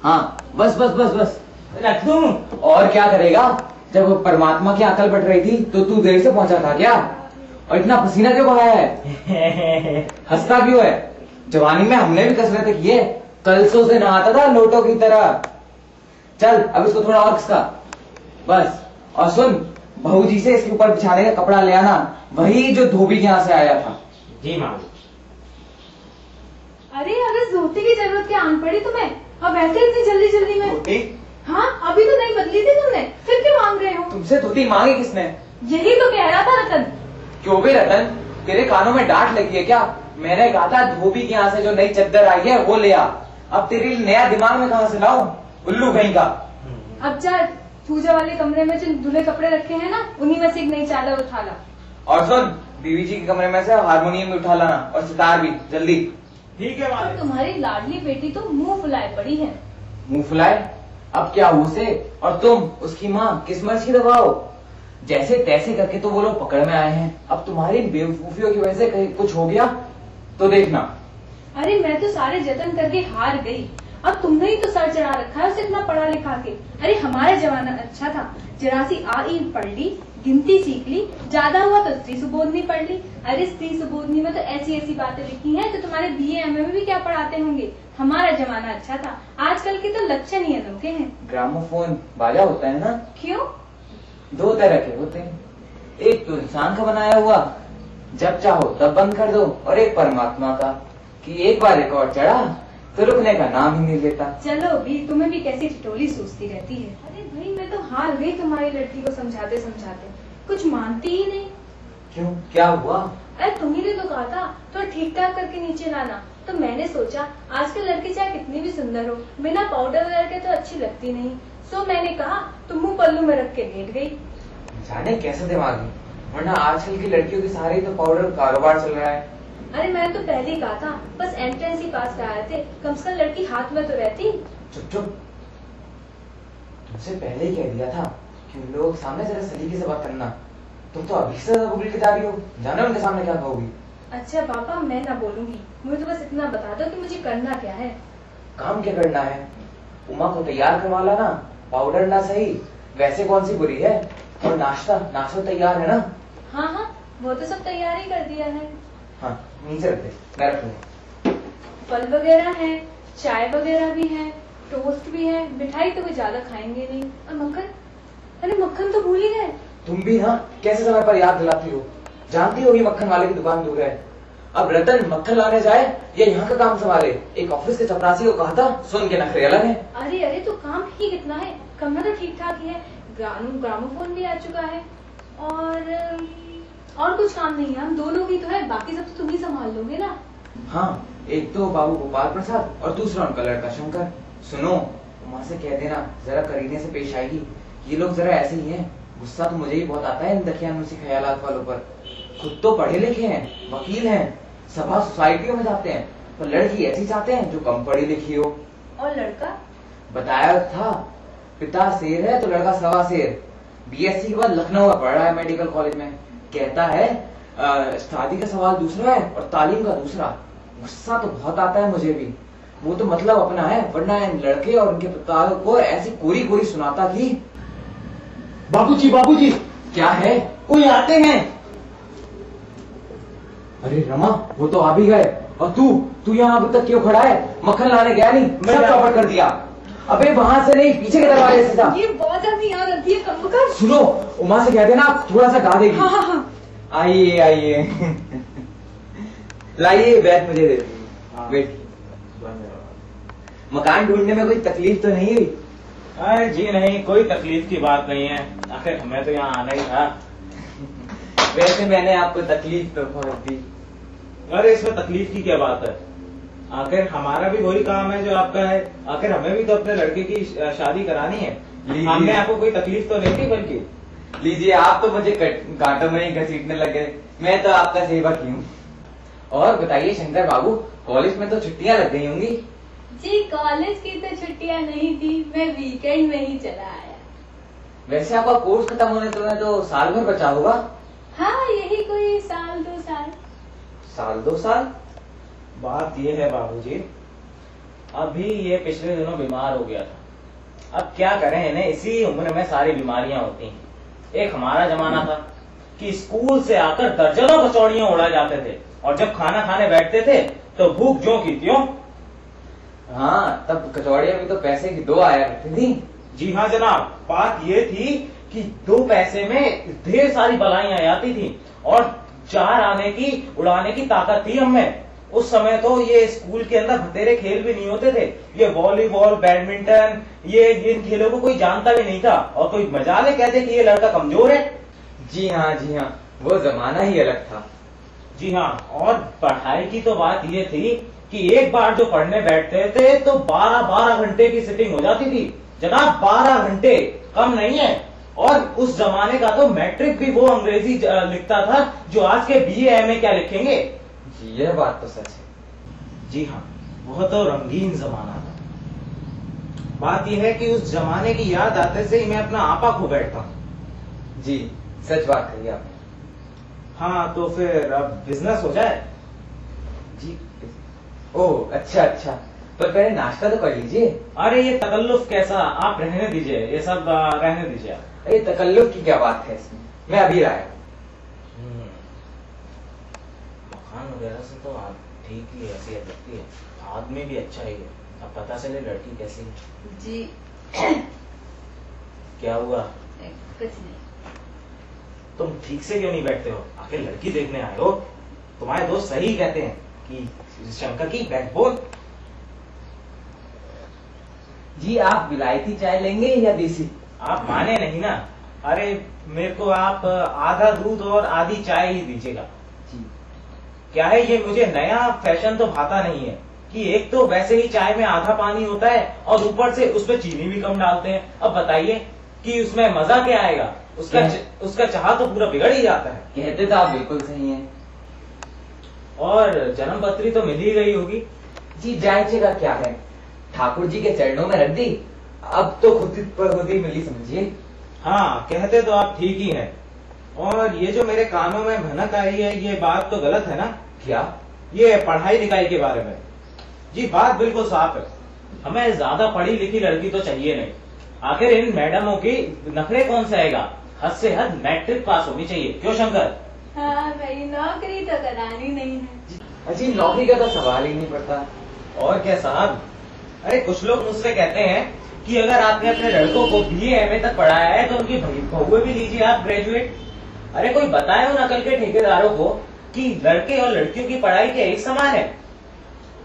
हाँ बस बस बस बस रख दूं। और क्या करेगा? जब परमात्मा की अकल बट रही थी तो तू देर से पहुंचा था क्या? और इतना पसीना क्यों बहाया है? हंसता क्यों है? जवानी में हमने भी कसरतें की है, कल से उसे नहाता था लोटो की तरह। चल अब इसको थोड़ा और खिसका बस। और सुन, बहू जी से इसके ऊपर बिछाने का कपड़ा ले आना, वही जो धोबी के यहाँ से आया था। जी माँ। अरे अगर धोती की जरूरत क्या आन पड़ी तुम्हें? अब वैसे इतनी जल्दी जल्दी में? धोती? हाँ अभी तो नहीं बदली थी तुमने, फिर क्यों मांग रहे हो? तुमसे धोती मांगी किसने? यही तो कह रहा था रतन। क्यों भी रतन, तेरे कानों में डांट लगी है क्या? मैंने कहा था धोबी के यहाँ से जो नई चद्दर आई है वो ले आ। अब तेरे लिए नया दिमाग में कहाँ से लाऊं, उल्लू कहीं का। अब जा पूजा वाले कमरे में जो धुले कपड़े रखे हैं ना, उन्हीं में से एक नई चादर उठा ला। और सुन, बीवी जी के कमरे में से हारमोनियम भी उठा लाना और सितार भी, जल्दी। ठीक है माँ। तुम्हारी लाडली बेटी तो मुंह फुलाए पड़ी है। मुंह फुलाए? अब क्या हो उसे? और तुम उसकी माँ, किस मर्ज की दबाओ? जैसे तैसे करके तो वो लोग पकड़ में आए हैं, अब तुम्हारी बेवकूफियों की वजह से कहीं कुछ हो गया तो देखना। अरे मैं तो सारे जतन करके हार गई, अब तुमने ही तो सर चढ़ा रखा है उसे इतना पढ़ा लिखा के। अरे हमारा जमाना अच्छा था, जरा सी आ ई पढ़ ली, गिनती सीख ली, ज्यादा हुआ तो स्त्री सुबोधनी पढ़ ली। अरे स्त्री सुबोधनी में तो ऐसी ऐसी बातें लिखी हैं तो तुम्हारे BA MA में भी क्या पढ़ाते होंगे। हमारा जमाना अच्छा था, आजकल के तो लक्षण ही अनोखे हैं। ग्रामोफोन बाजा होता है ना? क्यों? दो तरह के होते हैं, एक तो इंसान का बनाया हुआ, जब चाहो तब बंद कर दो, और एक परमात्मा का कि एक बार रिकॉर्ड चढ़ा तो रुकने का नाम ही नहीं लेता। चलो भी, तुम्हें भी कैसी ठिठोली सूझती रहती है। अरे भाई मैं तो हार गई तुम्हारी लड़की को समझाते समझाते, कुछ मानती ही नहीं। क्यों, क्या हुआ? अरे तुम्ही ने तो कहा था तो ठीक ठाक करके नीचे लाना, तो मैंने सोचा आजकल लड़की चाहे कितनी भी सुंदर हो, बिना पाउडर वगैरह के तो अच्छी लगती नहीं। सो मैंने कहा तुम मुंह पल्लू में रख के लेट गई। जाने कैसे दिमाग है, वरना आजकल की लड़कियों की सारी तो पाउडर कारोबार चल रहा है। अरे मैंने तो पहले ही कहा था, बस एंट्रेंस ही पास कराए थे, कम से कम लड़की हाथ में तो रहती। चुप चुप, तुमसे पहले ही कह दिया था कि उन लोग सामने जरा सलीके से बात करना। तुम तो अभी से उगल के जा रही हो, जानो उनके सामने क्या कहोगी। अच्छा पापा मैं ना बोलूंगी, मुझे तो बस इतना बता दो कि मुझे करना क्या है। काम क्या करना है? उमा को तैयार करवा लाना, पाउडर ना सही वैसे कौन सी बुरी है, और नाश्ता नाश्ता तैयार है ना? हाँ हाँ वो तो सब तैयार ही कर दिया है। हाँ नीचे रख दे, मैं रख लूंगा। फल वगैरह है, चाय वगैरह भी है, टोस्ट भी है, मिठाई तो कोई ज्यादा खाएंगे नहीं, और मक्खन, अरे मक्खन तो भूल ही गए। तुम भी ना कैसे समय पर याद दिलाती हो, जानती होगी मक्खन वाले की दुकान दूर है। अब रतन मक्खन लाने जाए या यहाँ का काम संभाले? एक ऑफिस के चपरासी को कहा था, सुन के नखरे अलग है। अरे अरे तो काम ही कितना है, कमरा तो ठीक ठाक ही है, ग्रामोफोन भी आ चुका है, और कुछ काम नहीं है, हम दोनों ही तो है, बाकी सब तो तुम ही संभाल लोगे ना। हाँ, एक तो बाबू गोपाल प्रसाद और दूसरा उनका लड़का शंकर। सुनो, उमा से कह देना जरा करीने से पेश आएगी, ये लोग जरा ऐसे ही हैं। गुस्सा तो मुझे ही बहुत आता है इन दकियानूसी ख्यालात वालों पर। खुद तो पढ़े लिखे हैं, वकील हैं, सभा सोसाइटियों में जाते हैं, पर लड़की ऐसी चाहते हैं जो कम पढ़ी लिखी हो। और लड़का? बताया था, पिता शेर है तो लड़का सवा शेर। BSc के बाद लखनऊ में पढ़ रहा है मेडिकल कॉलेज में। कहता है शादी का सवाल दूसरा है और तालीम का दूसरा। गुस्सा तो बहुत आता है मुझे भी, वो तो मतलब अपना है, वरना इन लड़के और उनके पिता को ऐसी कोरी कोरी सुनाता कि। बाबूजी बाबूजी। क्या है? कोई आते हैं। अरे रमा, वो तो आ भी गए, और तू यहाँ अभी तक क्यों खड़ा है? मक्खन लाने गया नहीं? सब चौपट कर दिया। अबे वहां से नहीं, पीछे के दरवाजे से जा। ये बहुत ज्यादा याद रखती है कम कर। सुनो, उमा से कह देना आप थोड़ा सा गा देगी। हाँ। आइए आइए लाइए बैग मुझे दे दीजिए। वेट, मकान ढूंढने में कोई तकलीफ तो नहीं हुई? अरे जी नहीं, कोई तकलीफ की बात नहीं है, आखिर हमें तो यहाँ आना ही था। वैसे मैंने आपको तकलीफ तो बहुत दी। अरे इसमें तकलीफ की क्या बात है, आखिर हमारा भी वही काम है जो आपका है, आखिर हमें भी तो अपने लड़के की शादी करानी है। हमने आपको कोई तकलीफ तो नहीं दी, बल्कि लीजिए, आप तो मुझे कांटों में ही घसीटने लगे, मैं तो आपका सेवक ही हूँ। और बताइए शंकर बाबू, कॉलेज में तो छुट्टियां लग गई होंगी? जी कॉलेज की तो छुट्टियां नहीं थी, मैं वीकेंड में ही चला आया। वैसे आपका कोर्स खत्म होने तो साल भर बचा होगा? हाँ यही कोई साल 2 साल। साल 2 साल? बात ये है बाबूजी, अभी ये पिछले दिनों बीमार हो गया था। अब क्या करें, इन्हें इसी उम्र में सारी बीमारियां होती हैं। एक हमारा जमाना था कि स्कूल से आकर दर्जनों कचौड़ियां उड़ा जाते थे और जब खाना खाने बैठते थे तो भूख ज्यों की त्यों। हाँ, तब कचौड़ियां भी तो पैसे की 2 आया करती थी। जी हाँ जनाब, बात ये थी कि 2 पैसे में ढेर सारी बलाएं आ जाती थी और 4 आने की उड़ाने की ताकत थी हमें। उस समय तो ये स्कूल के अंदर बतेरे खेल भी नहीं होते थे। ये वॉलीबॉल, बैडमिंटन, ये इन खेलों को कोई जानता भी नहीं था और कोई मजाले कहते कि ये लड़का कमजोर है। जी हाँ, वो जमाना ही अलग था। जी हाँ, और पढ़ाई की तो बात ये थी कि एक बार जो पढ़ने बैठते थे तो 12-12 घंटे की सिटिंग हो जाती थी जनाब। 12 घंटे कम नहीं है। और उस जमाने का तो मैट्रिक भी वो अंग्रेजी लिखता था जो आज के BA MA क्या लिखेंगे। जी, यह बात तो सच है। जी हाँ, वह तो रंगीन जमाना था। बात यह है कि उस जमाने की याद आते से ही मैं अपना आपा खो बैठता हूँ। जी, सच बात कही आपने। हाँ, तो फिर अब बिजनेस हो जाए। जी, ओह अच्छा, पर पहले नाश्ता तो कर लीजिए। अरे ये तकल्लुफ कैसा, आप रहने दीजिए, ये सब रहने दीजिए। अरे तकल्लुफ की क्या बात है इसमें, मैं अभी लाया। मकान वगैरह से तो ठीक ही हैसियत लगती है, आदमी भी अच्छा ही है। अब पता चले लड़की कैसी है। जी क्या हुआ? कुछ नहीं। तुम ठीक से क्यों नहीं बैठते हो? आखिर लड़की देखने आए हो। तुम्हारे दोस्त सही कहते हैं कि शंकर की बैकबोन। जी, आप विलायती चाय लेंगे या देसी? आप माने नहीं ना। अरे मेरे को आप आधा दूध और आधी चाय ही दीजिएगा। जी। क्या है, ये मुझे नया फैशन तो भाता नहीं है कि एक तो वैसे ही चाय में आधा पानी होता है और ऊपर से उसमें चीनी भी कम डालते हैं। अब बताइए कि उसमें मजा क्या आएगा? उसका चाह तो पूरा बिगड़ ही जाता है। कहते तो आप बिल्कुल सही हैं। और जन्म पत्री तो मिल ही गई होगी। जी, जायचे का क्या है, ठाकुर जी के चरणों में रख दी, अब तो खुद ही मिली समझिए। हाँ, कहते तो आप ठीक ही हैं। और ये जो मेरे कानों में भनक आई है, ये बात तो गलत है ना? क्या? ये पढ़ाई लिखाई के बारे में। जी, बात बिल्कुल साफ है। हमें ज्यादा पढ़ी लिखी लड़की तो चाहिए नहीं। आखिर इन मैडमों की नखरे कौन से आएगा? हद से हद मैट्रिक पास होनी चाहिए। क्यों शंकर? हाँ भाई, नौकरी तो करानी नहीं है। जी, नौकरी का तो सवाल ही नहीं पड़ता। और क्या साहब? अरे कुछ लोग मुझसे कहते हैं कि अगर आपने अपने लड़कों को BA MA तक पढ़ाया है तो उनकी बहुएं भी लीजिए आप ग्रेजुएट। अरे कोई बताए उन अकल के ठेकेदारों को कि लड़के और लड़कियों की पढ़ाई क्या एक समान है?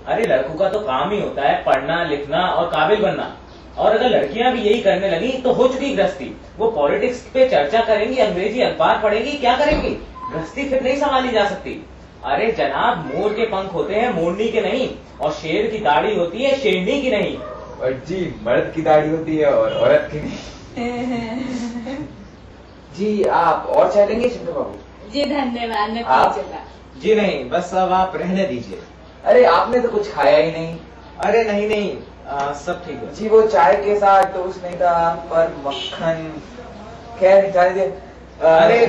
अरे लड़कों का तो काम ही होता है पढ़ना, लिखना और काबिल बनना। और अगर लड़कियां भी यही करने लगी तो हो चुकी गृहस्थी। वो पॉलिटिक्स पे चर्चा करेंगी, अंग्रेजी अखबार पढ़ेंगी, क्या करेंगी? गृहस्थी फिर नहीं संभाली जा सकती। अरे जनाब, मोर के पंख होते हैं, मोरनी के नहीं। और शेर की दाढ़ी होती है, शेरनी की नहीं। और जी, मर्द की दाढ़ी होती है और औरत की नहीं। जी, आप और चाय लेंगे शंकर बाबू? जी धन्यवाद, मैं आप? पी चुका। जी नहीं, बस अब आप रहने दीजिए। अरे आपने तो कुछ खाया ही नहीं। अरे नहीं, सब ठीक है। जी, वो चाय के साथ टोस्ट नहीं था, पर मक्खन। खैर, जाने दे। अरे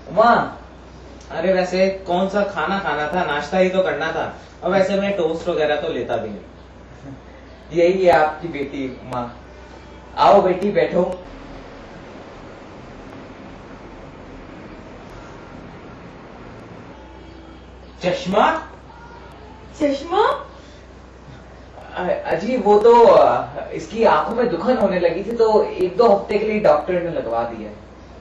उमा, अरे वैसे कौन सा खाना खाना था, नाश्ता ही तो करना था। और वैसे मैं टोस्ट वगैरह तो लेता भी नहीं। यही है आपकी बेटी उमा। आओ बेटी, बैठो। चश्मा? अजी, वो तो इसकी आंखों में दुखन होने लगी थी तो 1-2 हफ्ते के लिए डॉक्टर ने लगवा दिया।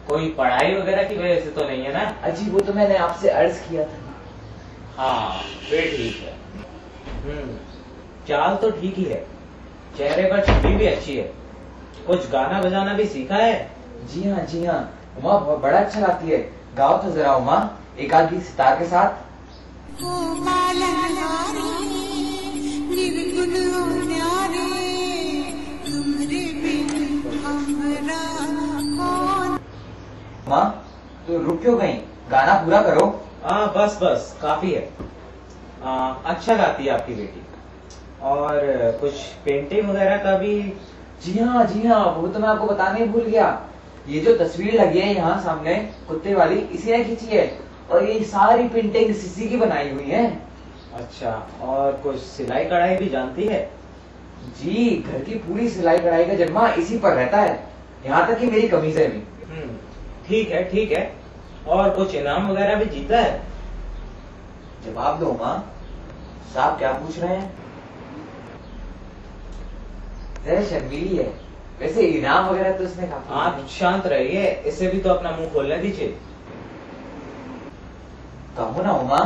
कोई पढ़ाई वगैरह की वजह से तो नहीं है ना? अजी, वो तो मैंने आपसे अर्ज किया था। हाँ, फिर ठीक है। चाल तो ठीक ही है, चेहरे पर छवि भी अच्छी है। कुछ गाना बजाना भी सीखा है? जी हाँ, उमा बड़ा अच्छा गाती है। गाओ तो जरा उमा, एक आध गीत सितार के साथ। माँ, तो रुक क्यों गई? गाना पूरा करो। हाँ, बस काफी है। अच्छा गाती है आपकी बेटी। और कुछ पेंटिंग वगैरह का भी? जी हाँ, वो तो मैं आपको बताने ही भूल गया। ये जो तस्वीर लगी है यहाँ सामने कुत्ते वाली, इसी ने खींची है। और ये सारी पेंटिंग इसी की बनाई हुई है। अच्छा, और कुछ सिलाई कढ़ाई भी जानती है? जी, घर की पूरी सिलाई कढ़ाई का जिम्मा इसी पर रहता है, यहाँ तक कि मेरी कमीजें भी। ठीक है, ठीक है। और कुछ इनाम वगैरह भी जीता है? जवाब दो माँ, साहब क्या पूछ रहे हैं? जरा शर्मीली है, वैसे इनाम वगैरह तो उसने काफी। आप शांत रहिए, इसे भी तो अपना मुंह खोलने दीजिए। कहो ना उमा,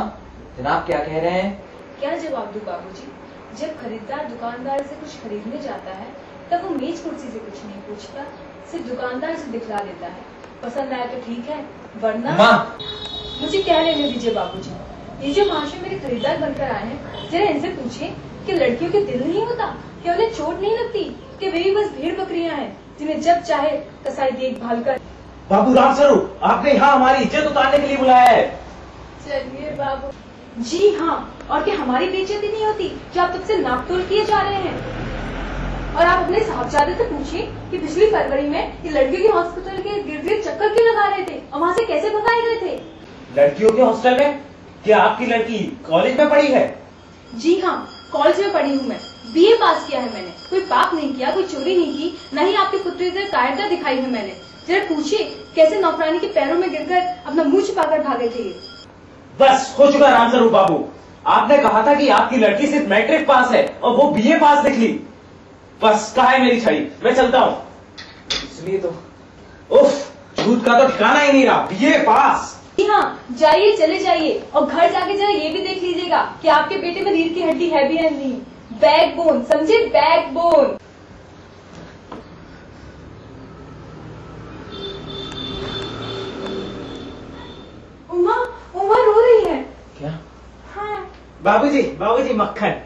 जनाब क्या कह रहे हैं? क्या जवाब दूं बाबूजी? जब खरीदार दुकानदार से कुछ खरीदने जाता है तब वो मेज कुर्सी से कुछ नहीं पूछता, सिर्फ दुकानदार से दिखला देता है। पसंद आया तो ठीक है, वरना मुझे क्या लेने दीजिए बाबूजी। ये जो महाशय मेरे खरीदार बनकर आए हैं, जरा इनसे पूछिए कि लड़कियों के दिल नहीं होता, कि उन्हें चोट नहीं लगती, कि वे भी बस भेड़ बकरियां हैं जिन्हें जब चाहे कसाई देखभाल कर। बाबू राम स्वरूप, आपने यहाँ हमारी इज्जत उतारने के लिए बुलाया है। चलिए बाबू। जी हाँ, और क्या हमारी बेइज्जती नहीं होती जो आप तब से नापतोल किए जा रहे हैं? और आप अपने साहबजादे से पूछिए कि पिछली फरवरी में ये लड़कियों के हॉस्पिटल के गिर्द गिर्द चक्कर क्यों लगा रहे थे और वहाँ से कैसे भगाए गए थे? लड़कियों के हॉस्टल में? क्या आपकी लड़की कॉलेज में पढ़ी है? जी हाँ, कॉलेज में पढ़ी हूँ मैं, BA पास किया है मैंने। कोई पाप नहीं किया, कोई चोरी नहीं की, न ही आपके पुत्री से कायरता दिखाई है मैंने। जरा पूछिए कैसे नौकरानी के पैरों में गिरकर अपना मुंह छिपाकर भागे थे। बस हो चुका राम स्वरूप बाबू, आपने कहा था कि आपकी लड़की सिर्फ मैट्रिक पास है और वो BA पास निकली। बस कहा है मेरी छड़ी, मैं चलता हूँ। इसलिए तो उफ, झूठ का तो ठिकाना ही नहीं रहा। BA पास। जी हाँ, जाइए, चले जाइए और घर जाके जरा ये भी देख लीजिएगा कि आपके बेटे में रीढ़ की हड्डी है भी या नहीं। बैकबोन, समझे? बैकबोन। उमा रो रही है। क्या? हाँ। बाबूजी, बाबूजी मक्खन।